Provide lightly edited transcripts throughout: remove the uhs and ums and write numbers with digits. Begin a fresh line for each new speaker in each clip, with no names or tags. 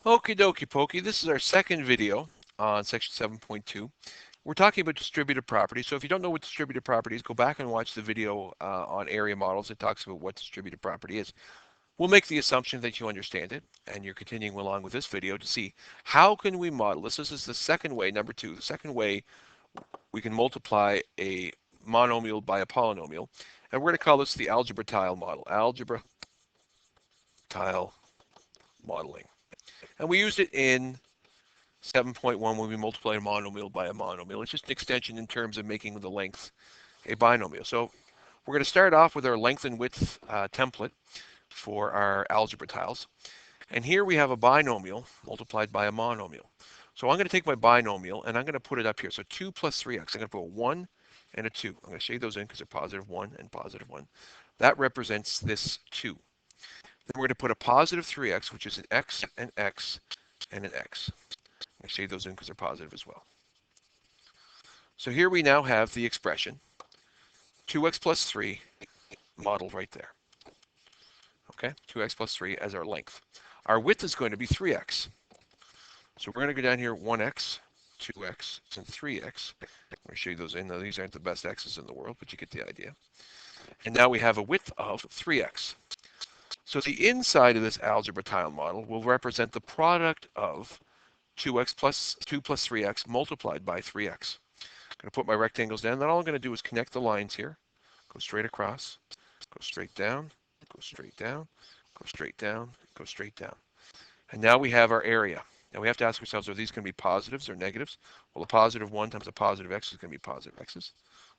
Okie dokie pokey, this is our second video on section 7.2. We're talking about distributed properties. So if you don't know what distributed property is, go back and watch the video on area models. It talks about what distributed property is. We'll make the assumption that you understand it, and you're continuing along with this video to see how can we model this. This is the second way, number two, the second way we can multiply a monomial by a polynomial. And we're going to call this the algebra tile model, algebra tile modeling. And we used it in 7.1 when we multiply a monomial by a monomial. It's just an extension in terms of making the length a binomial. So we're going to start off with our length and width template for our algebra tiles. And here we have a binomial multiplied by a monomial. So I'm going to take my binomial and I'm going to put it up here. So 2 plus 3x. I'm going to put a 1 and a 2. I'm going to shade those in because they're positive 1 and positive 1. That represents this 2. Then we're going to put a positive 3x, which is an x and x and an x. I'm going to shade those in because they're positive as well. So here we now have the expression 2x plus 3 modeled right there. Okay, 2x plus 3 as our length. Our width is going to be 3x. So we're going to go down here 1x, 2x, and 3x. I'm going to show you those in. Now, these aren't the best x's in the world, but you get the idea. And now we have a width of 3x. So the inside of this algebra tile model will represent the product of 2x plus 2 plus 3x multiplied by 3x. I'm going to put my rectangles down. Then all I'm going to do is connect the lines here. Go straight across, go straight down, go straight down, go straight down, go straight down. And now we have our area. Now we have to ask ourselves, are these going to be positives or negatives? Well, a positive 1 times a positive x is going to be positive x's,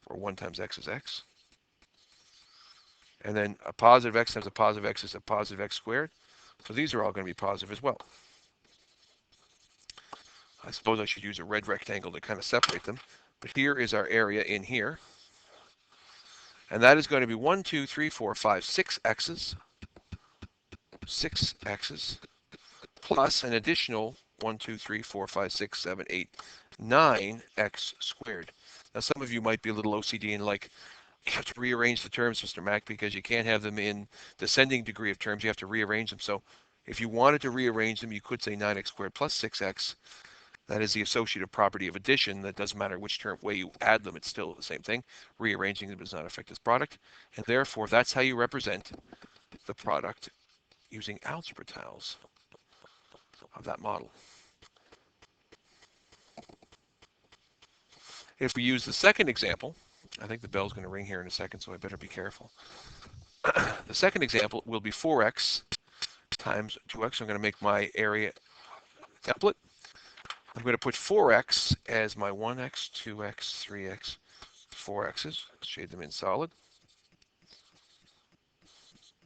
or 1 times x is x. And then a positive x times a positive x is a positive x squared. So these are all going to be positive as well. I suppose I should use a red rectangle to kind of separate them. But here is our area in here. And that is going to be 1, 2, 3, 4, 5, 6 x's. 6 x's plus an additional 1, 2, 3, 4, 5, 6, 7, 8, 9x squared. Now some of you might be a little OCD and like, you have to rearrange the terms, Mr. Mac, because you can't have them in descending degree of terms. You have to rearrange them. So if you wanted to rearrange them, you could say 9x squared plus 6x. That is the associative property of addition. That doesn't matter which term way you add them, it's still the same thing. Rearranging them does not affect this product. And therefore, that's how you represent the product using algebra tiles of that model. If we use the second example, I think the bell's going to ring here in a second, so I better be careful. The second example will be 4x times 2x. I'm going to make my area template. I'm going to put 4x as my 1x, 2x, 3x, 4x's. Shade them in solid.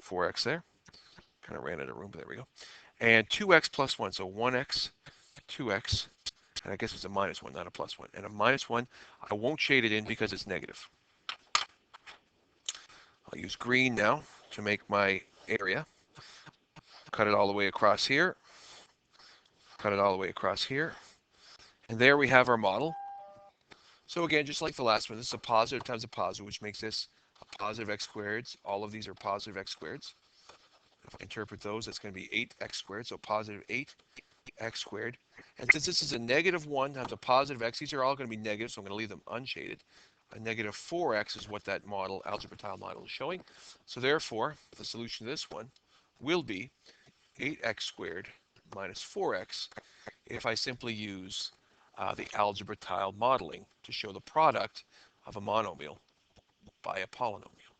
4x there. Kind of ran out of room, but there we go. And 2x plus 1, so 1x, 2x, and I guess it's a minus 1, not a plus 1. And a minus 1, I won't shade it in because it's negative. I'll use green now to make my area. Cut it all the way across here. Cut it all the way across here. And there we have our model. So again, just like the last one, this is a positive times a positive, which makes this a positive x squareds. All of these are positive x squareds. If I interpret those, that's going to be 8x squared, so positive 8x squared. And since this is a negative 1 times a positive x, these are all going to be negative, so I'm going to leave them unshaded. A negative 4x is what that model, algebra tile model, is showing. So therefore, the solution to this one will be 8x squared minus 4x if I simply use the algebra tile modeling to show the product of a monomial by a polynomial.